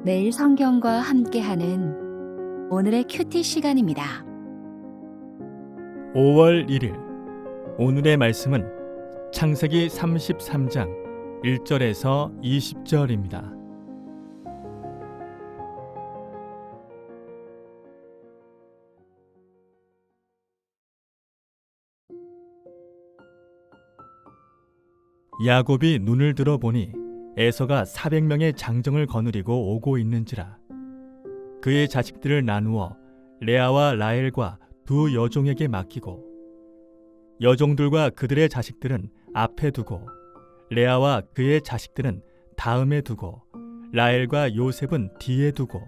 매일 성경과 함께하는 오늘의 큐티 시간입니다. 5월 1일 오늘의 말씀은 창세기 33장 1절에서 20절입니다. 야곱이 눈을 들어 보니 에서가 400명의 장정을 거느리고 오고 있는지라. 그의 자식들을 나누어 레아와 라헬과 두 여종에게 맡기고 여종들과 그들의 자식들은 앞에 두고 레아와 그의 자식들은 다음에 두고 라헬과 요셉은 뒤에 두고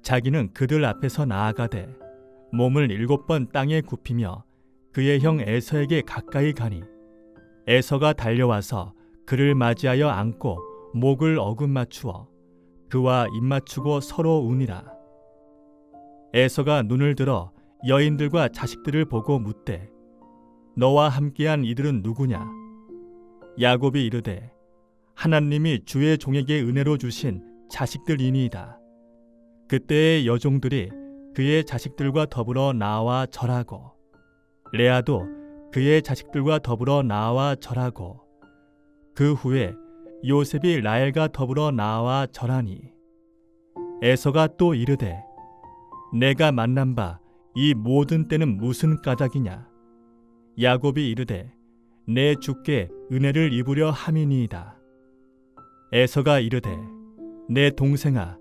자기는 그들 앞에서 나아가되 몸을 7번 땅에 굽히며 그의 형 에서에게 가까이 가니 에서가 달려와서 그를 맞이하여 안고 목을 어긋맞추어 그와 입맞추고 서로 우니라. 에서가 눈을 들어 여인들과 자식들을 보고 묻되 너와 함께한 이들은 누구냐? 야곱이 이르되 하나님이 주의 종에게 은혜로 주신 자식들이니이다. 그때의 여종들이 그의 자식들과 더불어 나와 절하고 레아도 그의 자식들과 더불어 나와 절하고 그 후에 요셉이 라헬과 더불어 나와 절하니 에서가 또 이르되 내가 만난 바 이 모든 때는 무슨 까닭이냐? 야곱이 이르되 내 주께 은혜를 입으려 함이니이다. 에서가 이르되 내 동생아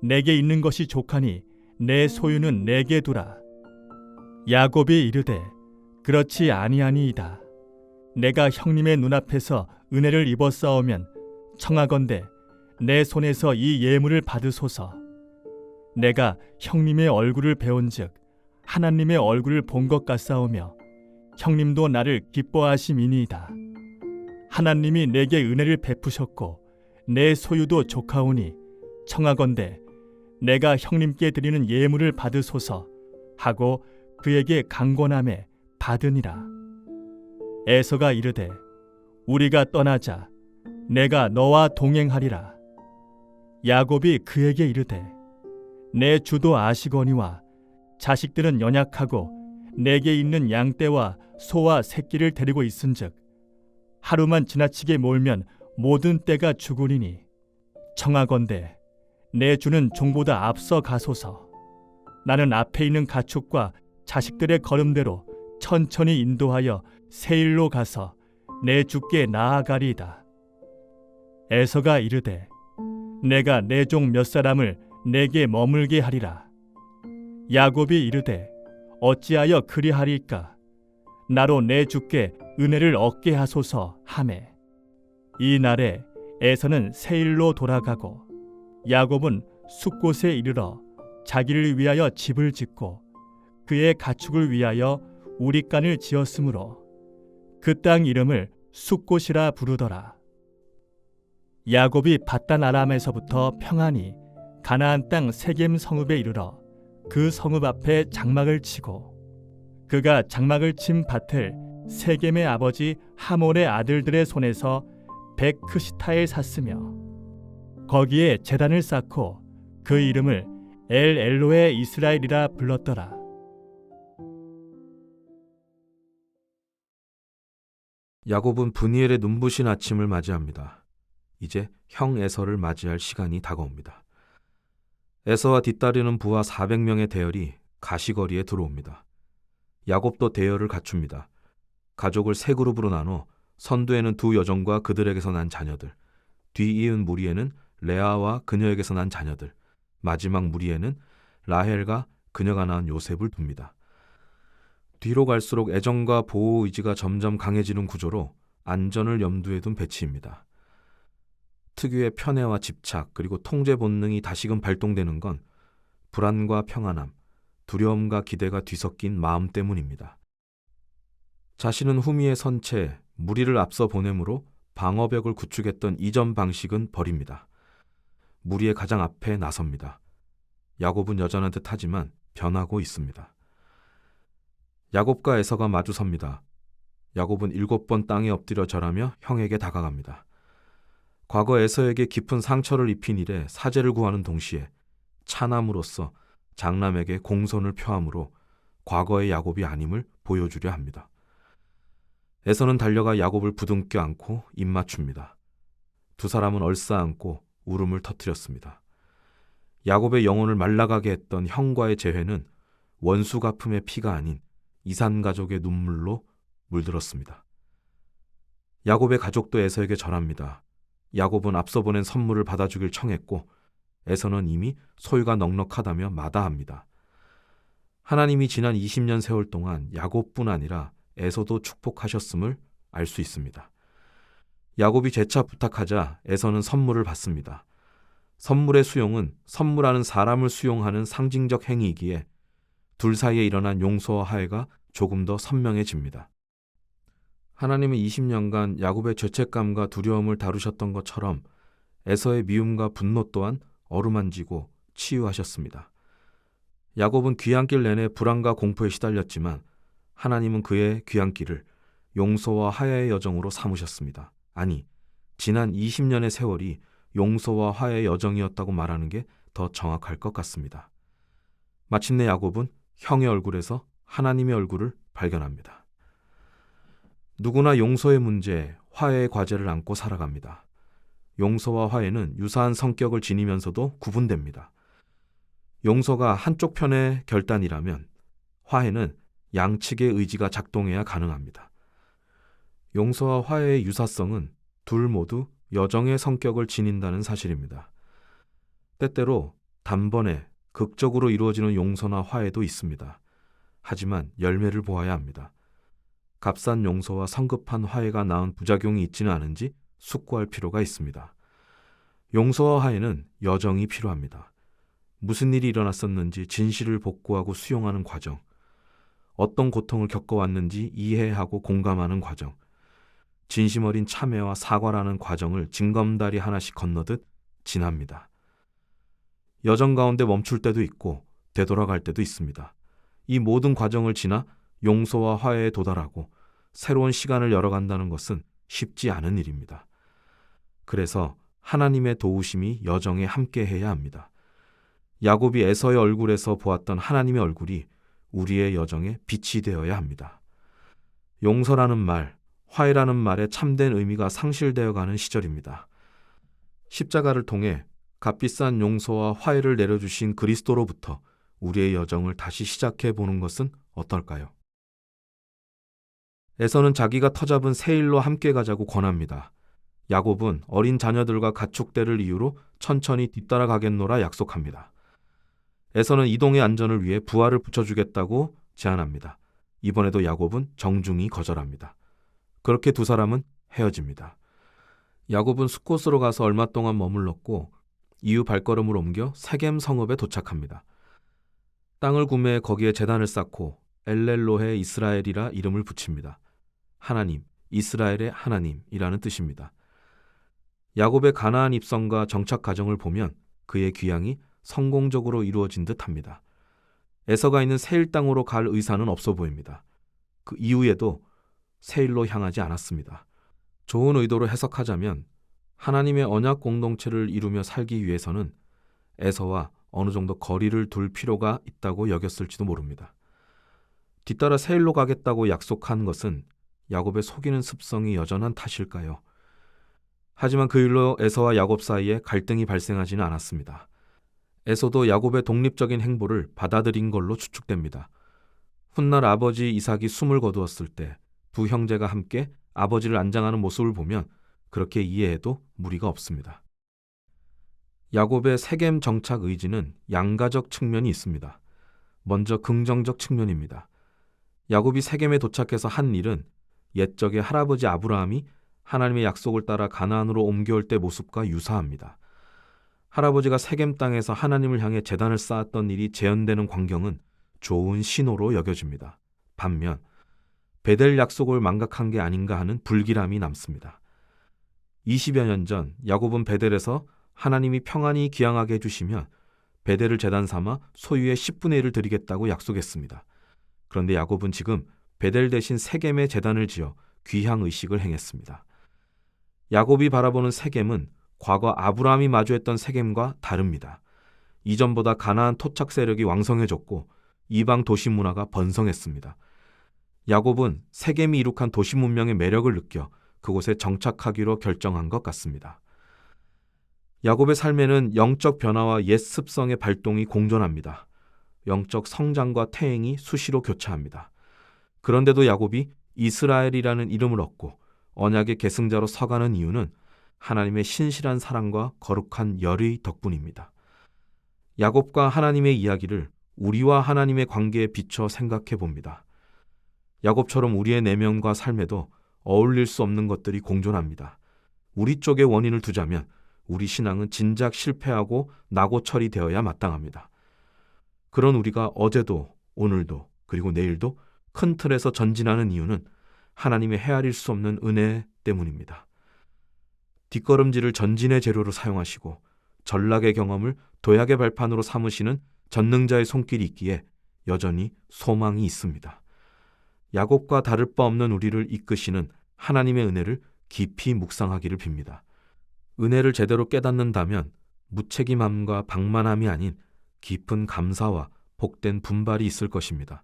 내게 있는 것이 족하니 내 소유는 내게 두라. 야곱이 이르되 그렇지 아니하니이다. 내가 형님의 눈앞에서 은혜를 입었사오면 청하건대 내 손에서 이 예물을 받으소서. 내가 형님의 얼굴을 배운즉 하나님의 얼굴을 본 것 같사오며 형님도 나를 기뻐하심이니이다. 하나님이 내게 은혜를 베푸셨고 내 소유도 족하오니 청하건대 내가 형님께 드리는 예물을 받으소서 하고 그에게 강권하매 받으니라. 에서가 이르되 우리가 떠나자. 내가 너와 동행하리라. 야곱이 그에게 이르되 내 주도 아시거니와 자식들은 연약하고 내게 있는 양떼와 소와 새끼를 데리고 있은즉 하루만 지나치게 몰면 모든 떼가 죽으리니 청하건대 내 주는 종보다 앞서 가소서. 나는 앞에 있는 가축과 자식들의 걸음대로 천천히 인도하여 세일로 가서 내 주께 나아가리이다. 에서가 이르되 내가 내 종 몇 사람을 내게 머물게 하리라. 야곱이 이르되 어찌하여 그리하리까? 나로 내 주께 은혜를 얻게 하소서 하매 이 날에 에서는 세일로 돌아가고 야곱은 숫곳에 이르러 자기를 위하여 집을 짓고 그의 가축을 위하여 우릿간을 지었으므로 그 땅 이름을 숫곳이라 부르더라. 야곱이 밧단 아람에서부터 평안히 가나안 땅 세겜 성읍에 이르러 그 성읍 앞에 장막을 치고 그가 장막을 친 밭을 세겜의 아버지 하몰의 아들들의 손에서 백크시타에 샀으며 거기에 제단을 쌓고 그 이름을 엘 엘로에 이스라엘이라 불렀더라. 야곱은 브니엘의 눈부신 아침을 맞이합니다. 이제 형 에서를 맞이할 시간이 다가옵니다. 에서와 뒤따르는 부하 400명의 대열이 가시거리에 들어옵니다. 야곱도 대열을 갖춥니다. 가족을 세 그룹으로 나눠 선두에는 두 여종과 그들에게서 난 자녀들, 뒤이은 무리에는 레아와 그녀에게서 난 자녀들, 마지막 무리에는 라헬과 그녀가 낳은 요셉을 둡니다. 뒤로 갈수록 애정과 보호 의지가 점점 강해지는 구조로 안전을 염두에 둔 배치입니다. 특유의 편애와 집착 그리고 통제 본능이 다시금 발동되는 건 불안과 평안함, 두려움과 기대가 뒤섞인 마음 때문입니다. 자신은 후미에 선 채 무리를 앞서 보내므로 방어벽을 구축했던 이전 방식은 버립니다. 무리의 가장 앞에 나섭니다. 야곱은 여전한 듯하지만 변하고 있습니다. 야곱과 에서가 마주섭니다. 야곱은 7번 땅에 엎드려 절하며 형에게 다가갑니다. 과거 에서에게 깊은 상처를 입힌 일에 사죄를 구하는 동시에 차남으로서 장남에게 공선을 표함으로 과거의 야곱이 아님을 보여주려 합니다. 에서는 달려가 야곱을 부둥켜 안고 입맞춥니다. 두 사람은 얼싸안고 울음을 터뜨렸습니다. 야곱의 영혼을 말라가게 했던 형과의 재회는 원수 갚음의 피가 아닌 이산 가족의 눈물로 물들었습니다. 야곱의 가족도 에서에게 절합니다. 야곱은 앞서 보낸 선물을 받아주길 청했고 에서는 이미 소유가 넉넉하다며 마다합니다. 하나님이 지난 20년 세월 동안 야곱뿐 아니라 에서도 축복하셨음을 알 수 있습니다. 야곱이 재차 부탁하자 에서는 선물을 받습니다. 선물의 수용은 선물하는 사람을 수용하는 상징적 행위이기에 둘 사이에 일어난 용서와 화해가 조금 더 선명해집니다. 하나님은 20년간 야곱의 죄책감과 두려움을 다루셨던 것처럼 에서의 미움과 분노 또한 어루만지고 치유하셨습니다. 야곱은 귀환길 내내 불안과 공포에 시달렸지만 하나님은 그의 귀환길을 용서와 화해의 여정으로 삼으셨습니다. 아니, 지난 20년의 세월이 용서와 화해의 여정이었다고 말하는 게 더 정확할 것 같습니다. 마침내 야곱은 형의 얼굴에서 하나님의 얼굴을 발견합니다. 누구나 용서의 문제, 화해의 과제를 안고 살아갑니다. 용서와 화해는 유사한 성격을 지니면서도 구분됩니다. 용서가 한쪽 편의 결단이라면 화해는 양측의 의지가 작동해야 가능합니다. 용서와 화해의 유사성은 둘 모두 여정의 성격을 지닌다는 사실입니다. 때때로 단번에 극적으로 이루어지는 용서나 화해도 있습니다. 하지만 열매를 보아야 합니다. 값싼 용서와 성급한 화해가 낳은 부작용이 있지는 않은지 숙고할 필요가 있습니다. 용서와 화해는 여정이 필요합니다. 무슨 일이 일어났었는지 진실을 복구하고 수용하는 과정, 어떤 고통을 겪어왔는지 이해하고 공감하는 과정, 진심 어린 참회와 사과라는 과정을 징검다리 하나씩 건너듯 지납니다. 여정 가운데 멈출 때도 있고 되돌아갈 때도 있습니다. 이 모든 과정을 지나 용서와 화해에 도달하고 새로운 시간을 열어간다는 것은 쉽지 않은 일입니다. 그래서 하나님의 도우심이 여정에 함께해야 합니다. 야곱이 에서의 얼굴에서 보았던 하나님의 얼굴이 우리의 여정에 빛이 되어야 합니다. 용서라는 말, 화해라는 말의 참된 의미가 상실되어가는 시절입니다. 십자가를 통해 값비싼 용서와 화해를 내려주신 그리스도로부터 우리의 여정을 다시 시작해보는 것은 어떨까요? 에서는 자기가 터잡은 새 일로 함께 가자고 권합니다. 야곱은 어린 자녀들과 가축대를 이유로 천천히 뒤따라가겠노라 약속합니다. 에서는 이동의 안전을 위해 부하를 붙여주겠다고 제안합니다. 이번에도 야곱은 정중히 거절합니다. 그렇게 두 사람은 헤어집니다. 야곱은 숫곳으로 가서 얼마 동안 머물렀고 이후 발걸음을 옮겨 세겜 성읍에 도착합니다. 땅을 구매해 거기에 제단을 쌓고 엘렐로헤 이스라엘이라 이름을 붙입니다. 하나님, 이스라엘의 하나님이라는 뜻입니다. 야곱의 가나안 입성과 정착 과정을 보면 그의 귀향이 성공적으로 이루어진 듯합니다. 에서가 있는 세일 땅으로 갈 의사는 없어 보입니다. 그 이후에도 세일로 향하지 않았습니다. 좋은 의도로 해석하자면 하나님의 언약 공동체를 이루며 살기 위해서는 에서와 어느 정도 거리를 둘 필요가 있다고 여겼을지도 모릅니다. 뒤따라 세일로 가겠다고 약속한 것은 야곱의 속이는 습성이 여전한 탓일까요? 하지만 그 일로 에서와 야곱 사이에 갈등이 발생하지는 않았습니다. 에서도 야곱의 독립적인 행보를 받아들인 걸로 추측됩니다. 훗날 아버지 이삭이 숨을 거두었을 때 두 형제가 함께 아버지를 안장하는 모습을 보면 그렇게 이해해도 무리가 없습니다. 야곱의 세겜 정착 의지는 양가적 측면이 있습니다. 먼저 긍정적 측면입니다. 야곱이 세겜에 도착해서 한 일은 옛적의 할아버지 아브라함이 하나님의 약속을 따라 가나안으로 옮겨올 때 모습과 유사합니다. 할아버지가 세겜 땅에서 하나님을 향해 제단을 쌓았던 일이 재현되는 광경은 좋은 신호로 여겨집니다. 반면 베델 약속을 망각한 게 아닌가 하는 불길함이 남습니다. 20여 년 전 야곱은 베델에서 하나님이 평안히 기항하게 해주시면 베델을 제단 삼아 소유의 10분의 1을 드리겠다고 약속했습니다. 그런데 야곱은 지금 베델 대신 세겜에 제단을 지어 귀향 의식을 행했습니다. 야곱이 바라보는 세겜은 과거 아브라함이 마주했던 세겜과 다릅니다. 이전보다 가나안 토착 세력이 왕성해졌고 이방 도시 문화가 번성했습니다. 야곱은 세겜이 이룩한 도시 문명의 매력을 느껴 그곳에 정착하기로 결정한 것 같습니다. 야곱의 삶에는 영적 변화와 옛 습성의 발동이 공존합니다. 영적 성장과 퇴행이 수시로 교차합니다. 그런데도 야곱이 이스라엘이라는 이름을 얻고 언약의 계승자로 서가는 이유는 하나님의 신실한 사랑과 거룩한 열의 덕분입니다. 야곱과 하나님의 이야기를 우리와 하나님의 관계에 비춰 생각해 봅니다. 야곱처럼 우리의 내면과 삶에도 어울릴 수 없는 것들이 공존합니다. 우리 쪽에 원인을 두자면 우리 신앙은 진작 실패하고 낙오 처리되어야 마땅합니다. 그런 우리가 어제도 오늘도 그리고 내일도 큰 틀에서 전진하는 이유는 하나님의 헤아릴 수 없는 은혜 때문입니다. 뒷걸음질을 전진의 재료로 사용하시고 전락의 경험을 도약의 발판으로 삼으시는 전능자의 손길이 있기에 여전히 소망이 있습니다. 야곱과 다를 바 없는 우리를 이끄시는 하나님의 은혜를 깊이 묵상하기를 빕니다. 은혜를 제대로 깨닫는다면 무책임함과 방만함이 아닌 깊은 감사와 복된 분발이 있을 것입니다.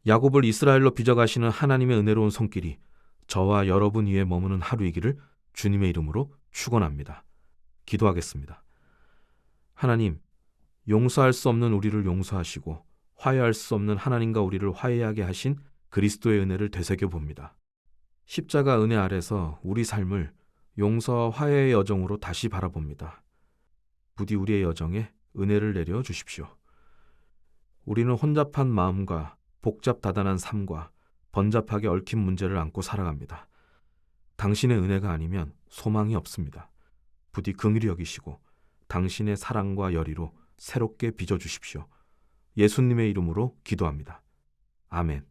야곱을 이스라엘로 빚어가시는 하나님의 은혜로운 손길이 저와 여러분 위에 머무는 하루이기를 주님의 이름으로 축원합니다. 기도하겠습니다. 하나님, 용서할 수 없는 우리를 용서하시고 화해할 수 없는 하나님과 우리를 화해하게 하신 그리스도의 은혜를 되새겨 봅니다. 십자가 은혜 아래서 우리 삶을 용서와 화해의 여정으로 다시 바라봅니다. 부디 우리의 여정에 은혜를 내려 주십시오. 우리는 혼잡한 마음과 복잡다단한 삶과 번잡하게 얽힌 문제를 안고 살아갑니다. 당신의 은혜가 아니면 소망이 없습니다. 부디 긍휼히 여기시고 당신의 사랑과 열의로 새롭게 빚어주십시오. 예수님의 이름으로 기도합니다. 아멘.